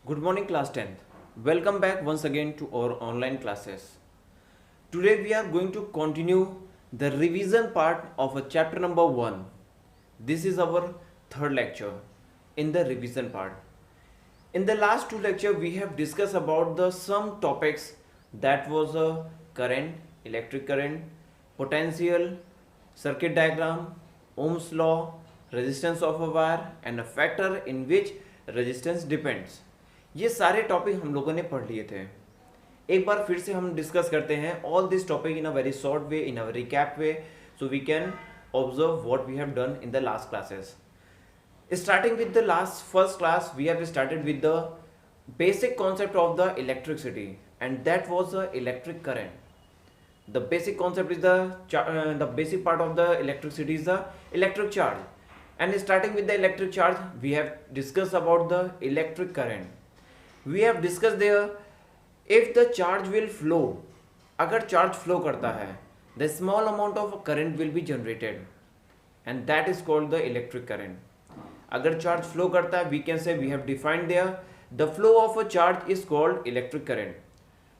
Good morning, class 10th. Welcome back once again to our online classes. Today we are going to continue the revision part of a chapter number 1. This is our third lecture in the revision part. In the last two lectures we have discussed about the some topics that was a current, electric current, potential, circuit diagram, Ohm's law, resistance of a wire and a factor in which resistance depends. ये सारे topic हम लोगों ने पढ़ लिए थे. एक बार फिर से हम डिस्कस करते हैं all this topic in a very short way, in a very cap way, so we can observe what we have done in the last classes. Starting with the first class, we have started with the basic concept of the electricity, and that was the electric current. The basic concept is the basic part of the electricity is the electric charge, and starting with the electric charge, we have discussed about the electric current. We have discussed there if the charge will flow, अगर charge flow करता है, the small amount of current will be generated, and that is called the electric current. अगर charge flow करता है, we can say we have defined there the flow of a charge is called electric current.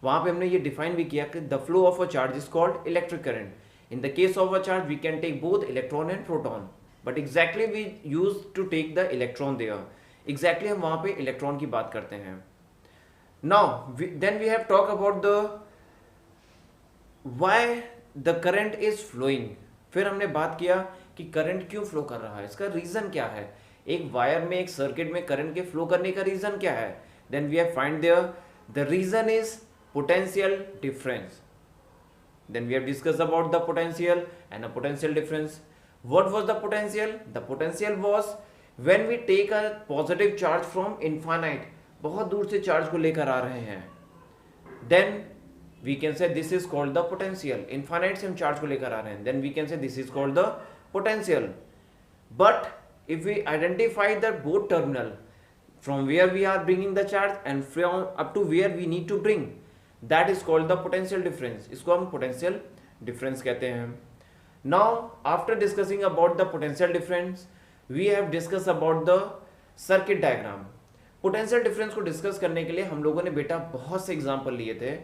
वहां पे हमने ये डिफाइन भी किया कि the flow of a charge is called electric current. In the case of a charge we can take both electron and proton, but exactly we use to take the electron there. Exactly हम वहां पे electron की बात करते हैं. Now then we have talk about the why the current is flowing. फिर हमने बात किया कि करंट क्यों फ्लो कर रहा है, इसका रीजन क्या है, एक वायर में एक सर्किट में करंट के फ्लो करने का रीजन क्या है. Then we have find there the reason is potential difference. Then we have discuss about the potential and a potential difference. What was the potential? The potential was when we take a positive charge from infinite, बहुत दूर से charge को लेकर आ रहे हैं, then we can say this is called the potential. Infinite से हम चार्ज को लेकर आ रहे हैं, then we can say this is called the potential. But if we identify the both terminal from where we are bringing the charge and from up to where we need to bring, that is called the potential difference. इसको हम potential difference कहते हैं. Now after discussing about the potential difference, we have discussed about the circuit diagram. potential difference को discuss करने के लिए हम लोगों ने बेटा बहुत से example लिए थे.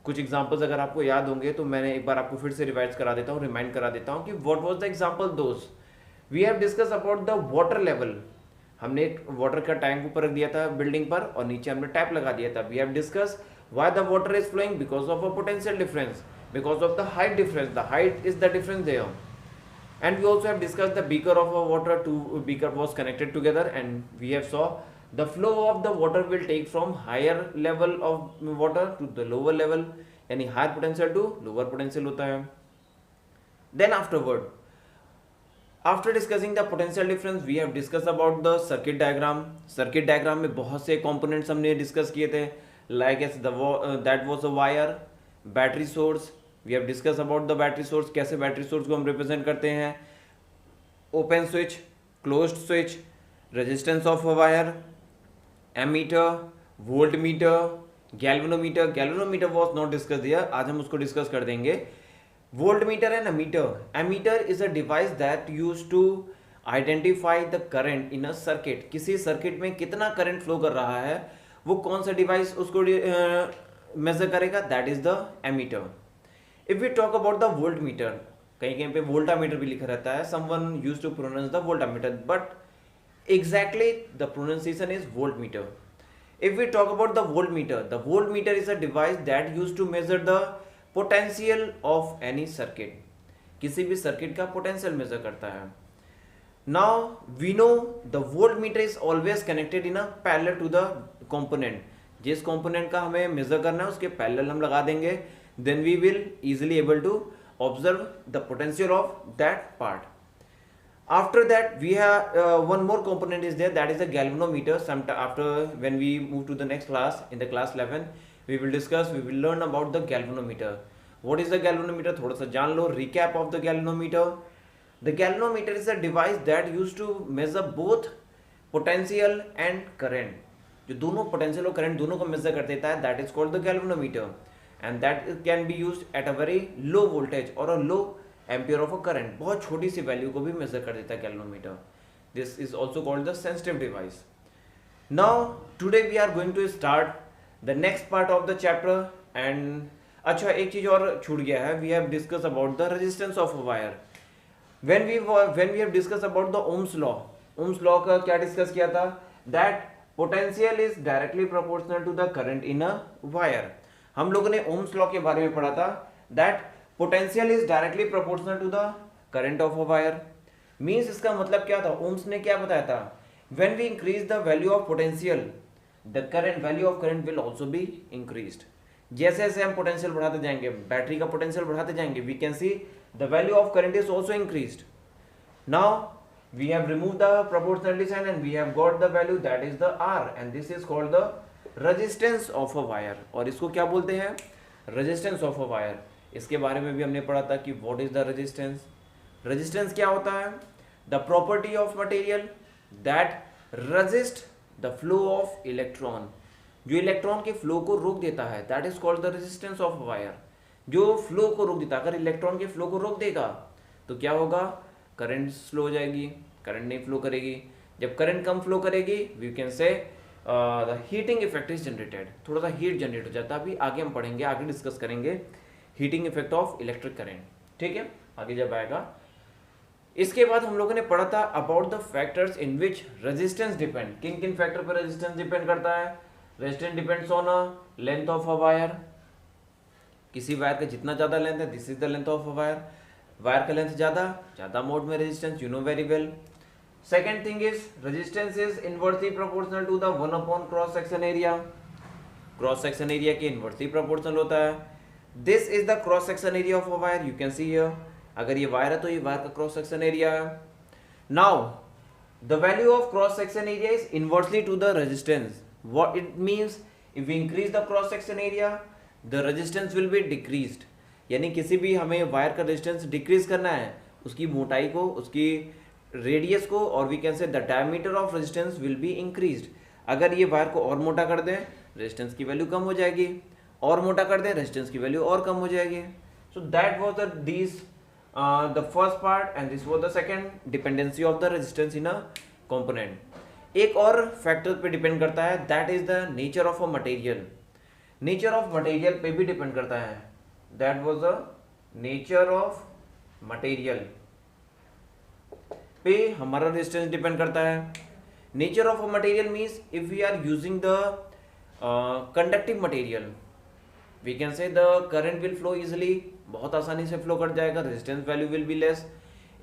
कुछ एग्जाम्पल्स अगर आपको याद होंगे तो मैंने एक बार आपको फिर से रिवाइज करा देता हूँ, रिमाइंड करा देता हूँ कि व्हाट वाज द एग्जाम्पल दोस्त. We have discuss about the water level. हमने एक वाटर का टैंक ऊपर रख दिया था बिल्डिंग पर और नीचे हमने टैप लगा दिया था. We have discuss why the water is flowing because of a potential difference, because of the height difference. The height is the difference there. And we also have discussed the beaker of a water, two beaker was connected together and we have saw the flow of the water will take from higher level of water to the lower level, यानी higher potential to lower potential होता है. Then afterward, after discussing the potential difference, we have discuss about the circuit diagram. Circuit diagram में बहुत से components हमने डिस्कस किए थे, like as that was a wire, battery source. We have discuss about the battery source, कैसे battery source को हम रिप्रेजेंट करते हैं, open switch, closed switch, resistance of a wire, ammeter, volt meter, galvanometer. Galvanometer was not discuss दिया, आज हम उसको discuss कर देंगे. Voltmeter and ammeter. Ammeter is a device that used to identify the current in a circuit. किसी circuit में कितना current flow कर रहा है, वो कौन सा डिवाइस उसको मेजर करेगा, that is the ammeter. If we talk about the voltmeter, कहीं कहीं पे वोल्टामीटर भी लिखा रहता है, someone used to pronounce the voltameter, but exactly the pronunciation is voltmeter. If we talk about the voltmeter is a device that used to measure the potential of any circuit. किसी भी circuit का potential major करता है. Now we know the voltmeter is always connected in a parallel to the component. जिस component का हमें major करना है उसके parallel हम लगा देंगे, then we will easily able to observe the potential of that part. After that we have one more component is there, that is the galvanometer. After when we move to the next class, in the class 11 we will learn about the galvanometer. What is the galvanometer? थोड़ा सा जान लो, recap of the galvanometer. The galvanometer is a device that used to measure both potential and current. जो दोनों potential और current दोनों को measure कर देता है, that is called the galvanometer, and that can be used at a very low voltage or a low ampere of a current. बहुत छोटी सी वैल्यू को भी मेजर कर देता है galvanometer. This is also called the sensitive device. Now today we are going to start the next part of the chapter and अच्छा एक चीज और छूट गया है. We have discussed about the resistance of a wire. When we have discussed about the Ohm's law का क्या discuss किया था? That potential is directly proportional to the current in a wire. हम लोगों ने Ohm's law के बारे में पढ़ा था. That potential is directly proportional to the current of a wire. Means इसका मतलब क्या था? Ohm's ने क्या बताया था? When we increase the value of potential, the value of current will also be increased. जैसे जैसे हम पोटेंशियल बढ़ाते जाएंगे, बैटरी का पोटेंशियल बढ़ाते जाएंगे, we can see the value of current is also increased. Now we have removed the proportionality sign and we have got the value that is the R, and this is called the resistance of a wire. और इसको क्या बोलते हैं? Resistance of a wire. इसके बारे में भी हमने पढ़ा था कि what is the resistance. Resistance क्या होता है? The property of material that resist the flow of electron. जो इलेक्ट्रॉन के फ्लो को रोक देता है, that is called the resistance of wire. जो फ्लो को रोक देता है, अगर इलेक्ट्रॉन के फ्लो को रोक देगा तो क्या होगा? करंट स्लो हो जाएगी, करंट नहीं फ्लो करेगी. जब करंट कम फ्लो करेगी, we can say the heating effect is generated. थोड़ा सा हीट जनरेट हो जाता है. अभी आगे हम पढ़ेंगे, आगे डिस्कस करेंगे heating effect of electric current. ठीक है, आगे जब आएगा. इसके बाद हम लोगों ने पढ़ा था about the factors in which resistance depend. किन किन फैक्टर पर रेजिस्टेंस डिपेंड करता है? Resistance depends on length of a wire. किसी वायर का जितना ज्यादा लेंथ है, this is the length of a wire. Wire का लेंथ ज्यादा मोड में resistance, you know very well. Second thing is resistance is inversely proportional to the 1/, cross section area. Cross section area के inversely proportional होता है. This is the cross section area of a wire. You can see here. अगर ये wire है तो ये wire का cross section area है. Now the value of cross section area is inversely to the resistance. What it means? If we increase the cross section area, the resistance will be decreased. यानी किसी भी हमें wire का resistance decrease करना है, उसकी मोटाई को, उसकी रेडियस को, और we can say the diameter of resistance will be increased. अगर ये वायर को और मोटा कर दें, रेजिस्टेंस की वैल्यू कम हो जाएगी. और मोटा कर दें, रेजिस्टेंस की वैल्यू और कम हो जाएगी. So that was the these the first part and this was the second, dependency of the resistance in a component. एक और फैक्टर पे डिपेंड करता है, that is the nature of a material. nature of material पे भी depend करता है. that was the nature of material पे हमारा रेजिस्टेंस डिपेंड करता है. nature of a material means if we are using the conductive material, we can say the current will flow easily. बहुत आसानी से फ्लो कर जाएगा. Resistance value will be less.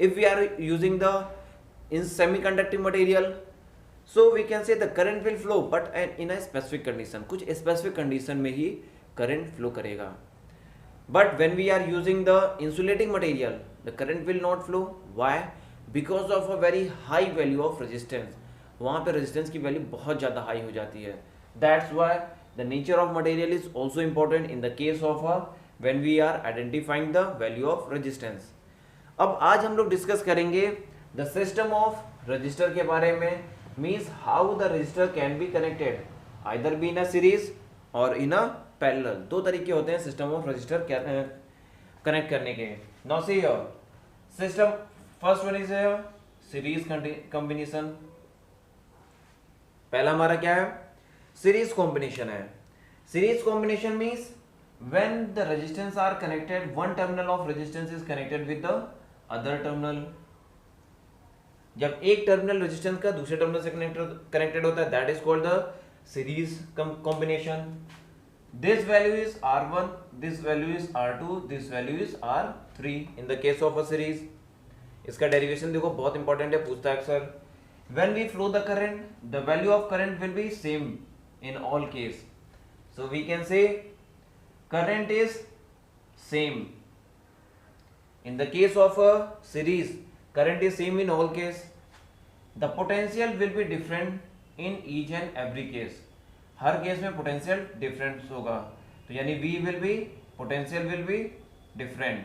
If we are using the in semiconductive material, so we can say the current will flow but in a specific condition. कुछ specific condition में ही current flow करेगा. But when we are using the insulating material, the current will not flow. Why? Because of a very high value of resistance. वहाँ पे resistance की value बहुत ज़्यादा high हो जाती है. That's why the nature of material is also important in the case of a when we are identifying the value of resistance. अब आज हम लोग डिस्कस करेंगे the system of resistor के बारे में. means how the resistor can be connected either be in a series or in a parallel. दो तरीके होते हैं system of resistor कनेक्ट करने के. now see here system first one is a series combination. पहला हमारा क्या है? series combination है. series combination means when the resistance are connected, one terminal of resistance is connected with the other terminal. जब एक terminal resistance का दूसरे terminal से कनेक्टेड होता है, that is called the series combination. This value is R1, this value is R2, this value is R3 in the case of a series. इसका derivation देखो, बहुत इंपॉर्टेंट है, पूछता है अक्सर. When we flow the current, the value of current will be same in all case. So we can say current is same. In the case of a series, current is same in all case. The potential will be different in each and every case. Her case में potential different होगा. तो यानी V will be, potential will be different.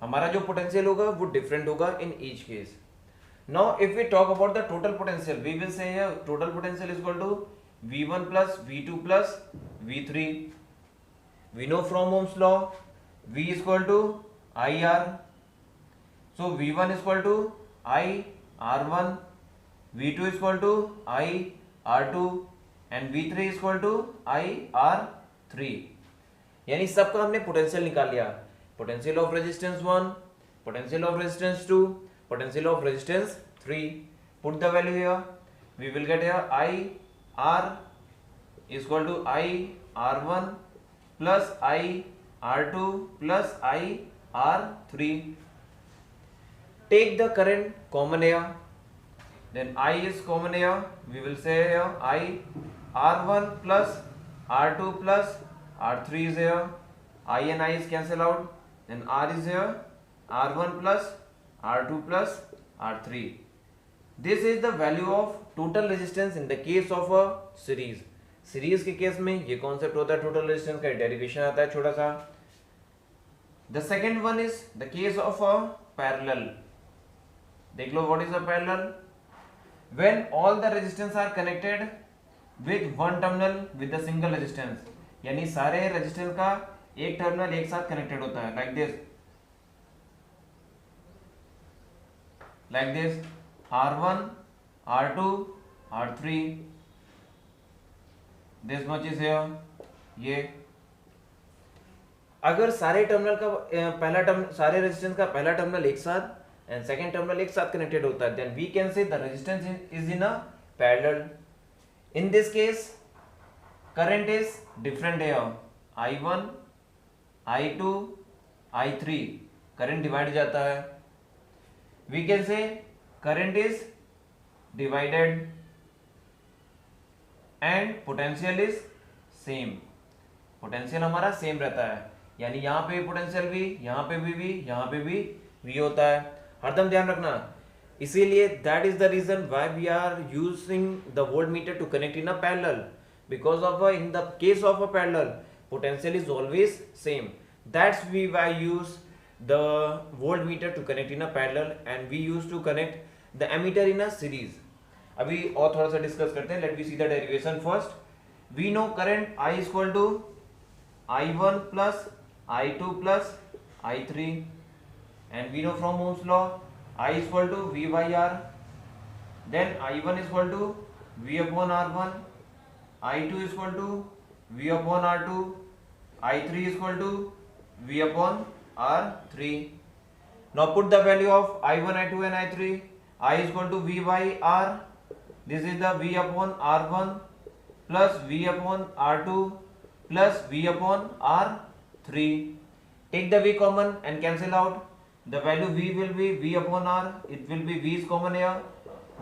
हमारा जो potential होगा वो different होगा in each case. Now if we talk about the total potential, we will say here total potential is equal to V1 plus V2 plus V3. We know from Ohm's law V is equal to IR. So V1 is equal to I R1, V2 is equal to I R2 and V3 is equal to I R3। यानी सबका हमने potential निकाल लिया, potential of resistance 1, potential of resistance 2, potential of resistance 3। Put the value here, we will get here I R is equal to I R1 plus I R2 plus I R3। take the current common here, then I is common here, we will say here I R1 plus R2 plus R3 is here, I and I is cancel out, then R is here, R1 plus R2 plus R3। this is the value of total resistance in the case of a series। Series के case में ये concept होता है total resistance का, derivation आता है छोटा सा। The second one is the case of a parallel. देख लो what is a parallel, when all the resistance are connected with one terminal with the single resistance, यानी सारे रेजिस्टेंस का एक टर्मिनल एक साथ कनेक्टेड होता है, like this R1 R2 R3, this much is here. ये अगर सारे टर्मिनल का पहला टर्मिनल, सारे रेजिस्टेंस का पहला टर्मिनल एक साथ एंड सेकंड टर्मिनल एक साथ कनेक्टेड होता है, then we can say the resistance is in a parallel. In this case current is different here, I1 I2 I3 current divide जाता है, we can say current is divided and potential is same. Potential हमारा same रहता है, यानी यहाँ पे potential भी, यहाँ पे भी, यहाँ पे भी V होता है, हरदम ध्यान रखना। इसीलिए that is the reason why we are using the voltmeter to connect in a parallel, because of in the case of a parallel potential is always same, that's we why use the voltmeter to connect in a parallel and we use to connect the ammeter in a series. अभी और थोड़ा सा discuss करते हैं, let we see the derivation first. We know current I is equal to I1 plus I2 plus I3 and we know from Ohm's law I is equal to V by R, then I1 is equal to V upon R1, I2 is equal to V upon R2, I3 is equal to V upon R3। Now put the value of I1 I2 and I3, I is equal to V by R, this is the V upon R1 plus V upon R2 plus V upon R3। take the V common and cancel out, the value V will be V upon R, it will be V is common here,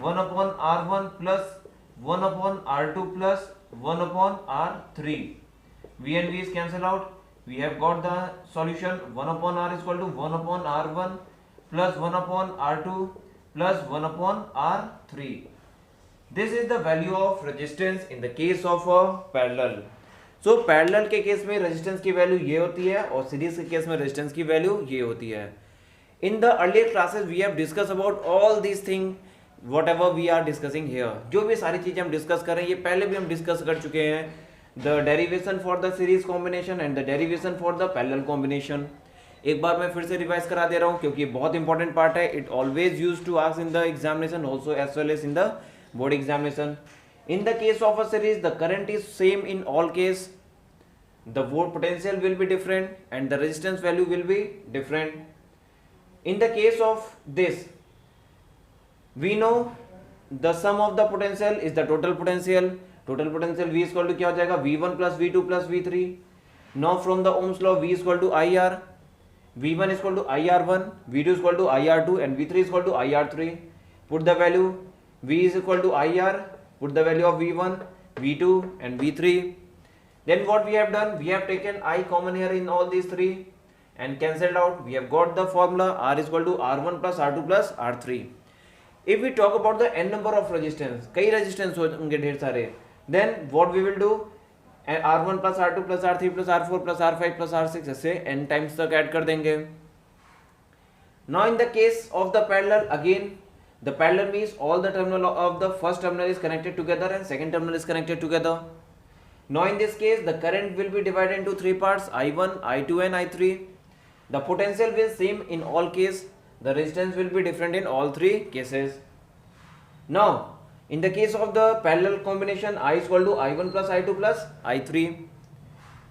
1 upon R1 plus 1 upon R2 plus 1 upon R3, V and V is cancel out, we have got the solution 1 upon R is equal to 1 upon R1 plus 1 upon R2 plus 1 upon R3। this is the value of resistance in the case of a parallel। so parallel के case में resistance की value ये होती है और series के case में resistance की वैल्यू ये होती है। in the earlier classes we have discussed about all these things whatever we are discussing here। जो भी सारी चीजें हम डिस्कस कर रहे हैं ये पहले भी हम डिस्कस कर चुके हैं, the derivation for the series combination and the derivation for the parallel combination। एक बार मैं फिर से रिवाइज करा दे रहा हूँ क्योंकि बहुत इंपॉर्टेंट पार्ट है, it always use to ask in the examination also as well as in the board examination. In the case of a series the current is same in all case, the potential will be different and the resistance value will be different. In the case of this we know the sum of the potential is the total potential, total potential V equal to क्या हो जाएगा V1 plus V2 plus V3। Now from the Ohm's law V equal to IR, V1 is equal to IR1, V2 is equal to IR2 and V3 is equal to IR3। put the value, V is equal to IR, put the value of V1, V2 and V3। then what we have done, we have taken I common here in all these three and cancelled out, we have got the formula R is equal to R1 plus R2 plus R3। if we talk about the n number of resistance, कई resistance होंगे ढेर सारे, then what we will do, R1 plus R2 plus R3 plus R4 plus R5 plus R6 ऐसे n times तक add कर देंगे। now in the case of the parallel, again the parallel means all the terminal of the first terminal is connected together and second terminal is connected together। now in this case the current will be divided into three parts, I1 I2 and I3। the potential will same in all case, the resistance will be different in all three cases। now In the case of the parallel combination, I is equal to I1 plus I2 plus I3.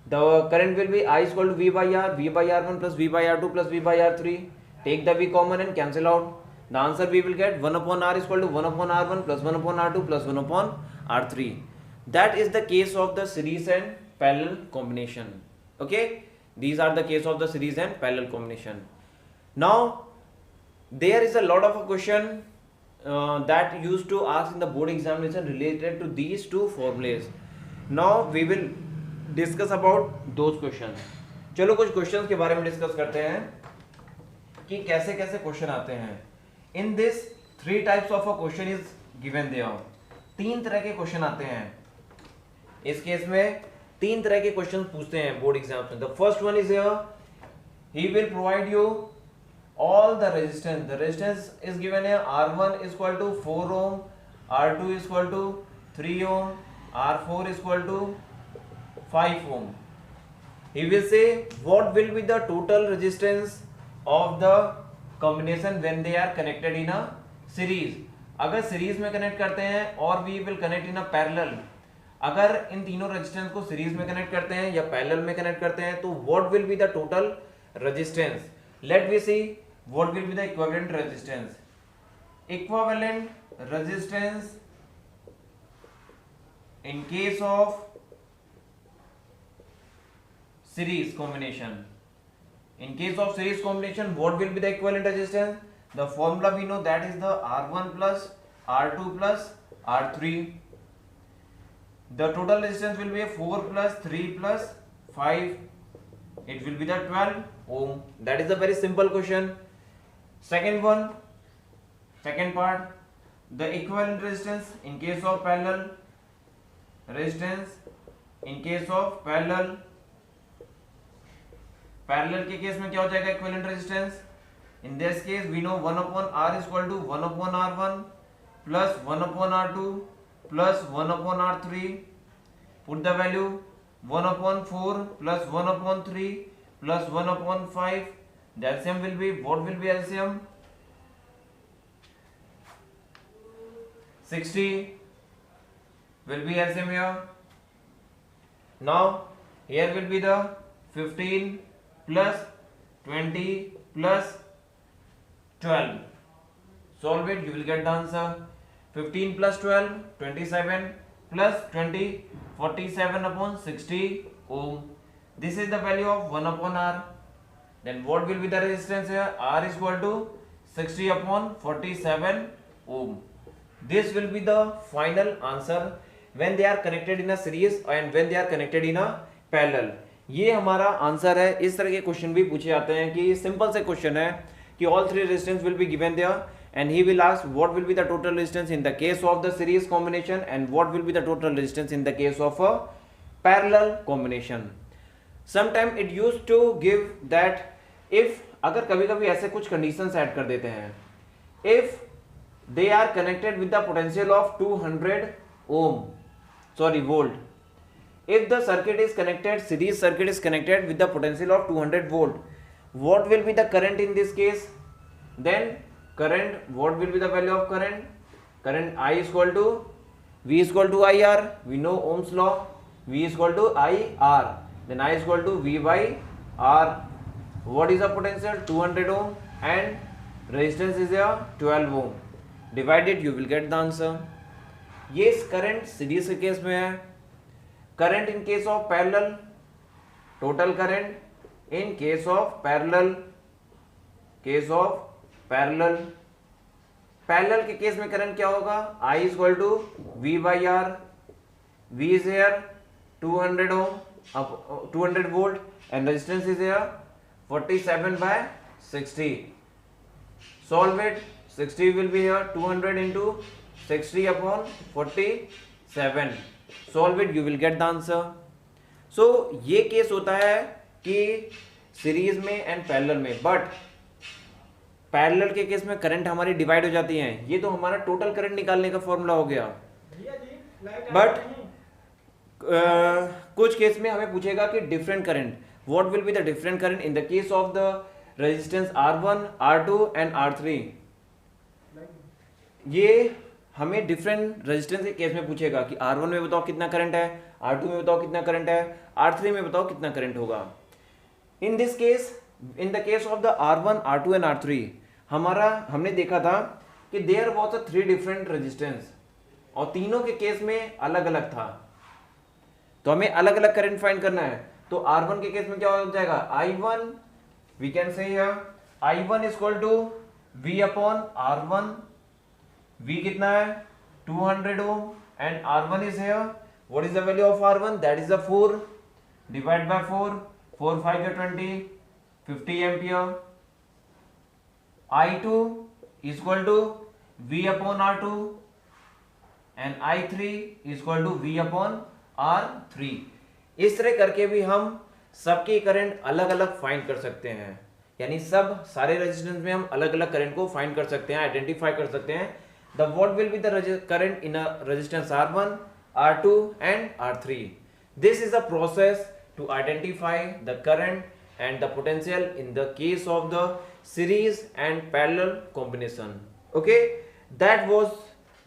The current will be I is equal to V by R1 plus V by R2 plus V by R3. Take the V common and cancel out. The answer we will get 1 upon R is equal to 1 upon R1 plus 1 upon R2 plus 1 upon R3. That is the case of the series and parallel combination. Okay, these are the case of the series and parallel combination. Now there is a lot of a question that used to ask in the board examination related to these two formulas. Now we will discuss about those questions. चलो कुछ questions के बारे में discuss करते हैं कि कैसे कैसे क्वेश्चन आते हैं. In this 3 types of a question is given there. 3 तरह के क्वेश्चन आते हैं. इस केस में 3 तरह के क्वेश्चन पूछते हैं बोर्ड एग्जाम में. The first one is here, he will provide you all the resistance. The resistance is given here. R1 is equal to 4 ohm, R2 is equal to 3 ohm, R4 is equal to 5 ohm. He will say what will be the total resistance of the combination when they are connected in a series. अगर series में connect करते हैं और we will connect in a parallel, अगर इन तीनों resistance को series में connect करते हैं या पैरेलल में कनेक्ट करते हैं तो what will be the total resistance. Let me see what will be the equivalent resistance. Equivalent resistance in case of series combination. In case of series combination, what will be the equivalent resistance? The formula we know, that is the R1 plus R2 plus R3. The total resistance will be 4 plus 3 plus 5. It will be the 12 ohm. That is a very simple question. Second one, second part, the equivalent resistance in case of parallel. Resistance in case of parallel. Parallel के case में क्या हो जाएगा equivalent resistance? In this case we know 1 upon R is equal to 1 upon R1 plus 1 upon R2 plus 1 upon R3. Put the value 1 upon 4 plus 1 upon 3 plus 1 upon 5. The LCM will be, what will be LCM? 60 will be LCM here. Now here will be the 15 plus 20 plus 12. Solve it, you will get the answer. 15 plus 12, 27 plus 20, 47 upon 60 ohm. This is the value of 1 upon R. Then what will be the resistance here? R is equal to 60 upon 47 ohm. This will be the final answer when they are connected in a series and when they are connected in a parallel. ये हमारा answer है. इस तरह के question भी पूछे जाते हैं कि सिंपल से क्वेश्चन है कि all 3 resistance will be given there and he will ask what will be the total resistance in the case of the series combination and what will be the total resistance in the case of a parallel combination. Sometime it used to give that if, अगर कभी कभी ऐसे कुछ conditions add कर देते हैं, if they are connected with the potential of 200 ohm, sorry volt, if the circuit is connected, series circuit is connected with the potential of 200 volt, what will be the current in this case? Then current, what will be the value of current? Current I is equal to V is equal to IR. We know Ohm's law. V is equal to IR. Then I is equal to V by R. What is the potential? 200 ohm and resistance is here 12 ohm. Divide it, you will get the answer. ये current series के case में है. Current in case of parallel, total current in case of parallel, case of parallel. Parallel के case में current क्या होगा? I is equal to V by R. V is here 200 ohm, 200 volt and resistance is here 47 by 60. Solve it. 60 will be here 200 into 60 upon 47. Solve it, you will get the answer. So ये case होता है कि series में and parallel में, but parallel के case में current हमारी divide हो जाती हैं. ये तो हमारा टोटल करंट निकालने का फॉर्मूला हो गया. बट कुछ केस में हमें पूछेगा कि different current, what will be the different current in the case of the resistance R1, R2 and R3. ये हमें डिफरेंट रेजिस्टेंस के केस में पूछेगा कि R1 में बताओ कितना करंट है, R2 में बताओ कितना करंट है, R3 में बताओ कितना करंट होगा। In this case, in the case of the R1, R2 and R3, हमने देखा था कि there was a 3 different resistance और तीनों के केस में अलग अलग था, तो हमें अलग अलग करंट फाइंड करना है। तो R1 के केस में क्या हो जाएगा, I1, we can say here I1 is equal to V upon R1, V कितना है 200 ohm and R1 is here, what is the value of R1, that is the 4, divide by 4, 4 5 या 20, 50 ampere. I2 is equal to V upon R2 and I3 is equal to V upon R3। इस तरह करके भी हम सबके current अलग अलग find कर सकते हैं, यानी सब सारे रेजिस्टेंस में हम अलग अलग करंट को फाइंड कर सकते हैं, आइडेंटिफाई कर सकते हैं। The what will be the current in a resistance R1, R2 and R3। This is the process to identify the current and the potential in the case of the series and parallel combination। okay, that was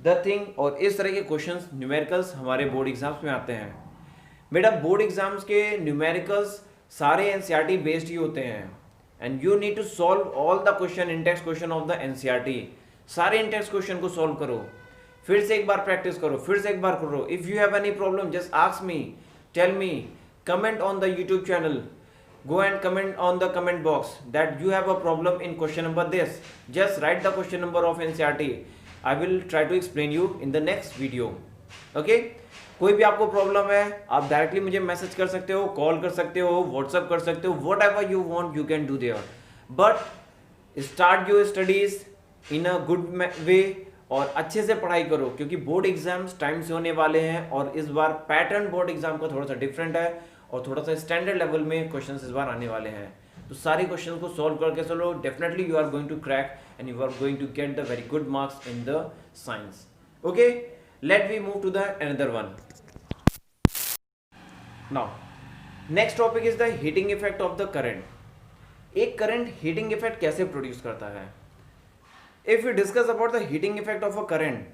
the thing। और इस तरह के questions numericals हमारे board exams में आते हैं। बेटा board exams के न्यूमेरिकल्स सारे एनसीईआरटी बेस्ड ही होते हैं and you need to solve all the question, intext question of the NCERT. सारे इंटेक्स क्वेश्चन को सॉल्व करो, फिर से एक बार प्रैक्टिस करो, फिर से एक बार करो। If you have any problem just ask me, tell me, comment on the YouTube channel, go and comment on the comment box that you have a problem in question number this, just write the question number of NCERT, I will try to explain you in the next video। okay, कोई भी आपको problem है आप directly मुझे message कर सकते हो, call कर सकते हो, व्हाट्सएप कर सकते हो, what ever you want you can do their, but start your studies in a good way और अच्छे से पढ़ाई करो, क्योंकि बोर्ड एग्जाम्स टाइम से होने वाले हैं और इस बार पैटर्न बोर्ड एग्जाम का थोड़ा सा डिफरेंट है और थोड़ा सा स्टैंडर्ड लेवल में क्वेश्चंस इस बार आने वाले हैं। तो सारे क्वेश्चंस को सॉल्व करके चलो, definitely you are going to crack and you are going to get the very good marks in the science. Okay, let we move to the another one. Now next topic is the heating effect of the current. एक current heating effect कैसे produce करता है? If we discuss about the heating effect of a current,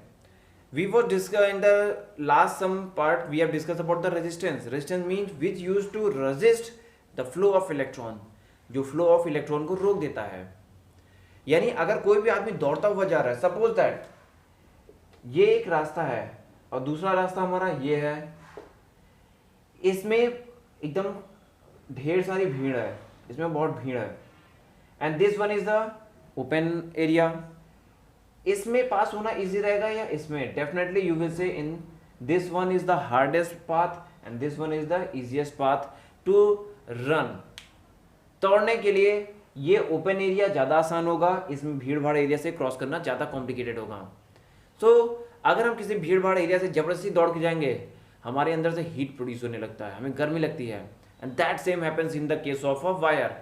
we were discussed in the last some part, we have discussed about the resistance। resistance means which used to resist the flow of electron, जो flow of electron को रोक देता है। यानी अगर कोई भी आदमी दौड़ता हुआ जा रहा है, सपोज दैट ये एक रास्ता है और दूसरा रास्ता हमारा ये है, इसमें एकदम ढेर सारी भीड़ है, इसमें बहुत भीड़ है, and this one is the open area. इसमें पास होना इजी रहेगा या इसमें? Definitely you will say in this one is the hardest path and this one is the easiest path to run. दौड़ने के लिए ये ओपन एरिया ज़्यादा आसान होगा, इसमें भीड़ भाड़ एरिया से क्रॉस करना ज़्यादा कॉम्प्लिकेटेड होगा। सो अगर हम किसी भीड़ भाड़ एरिया से ज़बरदस्ती दौड़ के जाएंगे, हमारे अंदर से हीट प्रोड्यूस होने लगता है, हमें गर्मी लगती है, and that same happens in the case of a wire.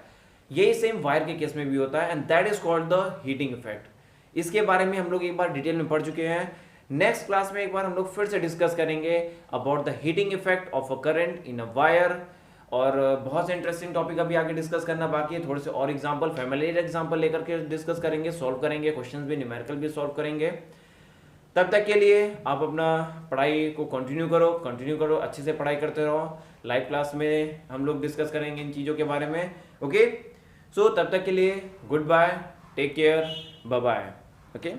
यही सेम वायर के केस में भी होता है and that is called the heating effect. इसके बारे में हम लोग एक बार डिटेल में पढ़ चुके हैं। नेक्स्ट क्लास में एक बार हम लोग फिर से डिस्कस करेंगे about the heating effect of a current in a wire, और बहुत से इंटरेस्टिंग टॉपिक अभी आगे डिस्कस करना बाकी है। थोड़े से और एग्जांपल, फैमिलियर एग्जांपल लेकर के डिस्कस करेंगे, सॉल्व करेंगे, क्वेश्चंस भी न्यूमेरिकल भी सॉल्व करेंगे। तब तक के लिए आप अपना पढ़ाई को कंटिन्यू करो, अच्छे से पढ़ाई करते रहो। लाइव क्लास में हम लोग डिस्कस करेंगे इन चीज़ों के बारे में। ओके, सो तब तक के लिए good bye, take care, bye bye. Okay.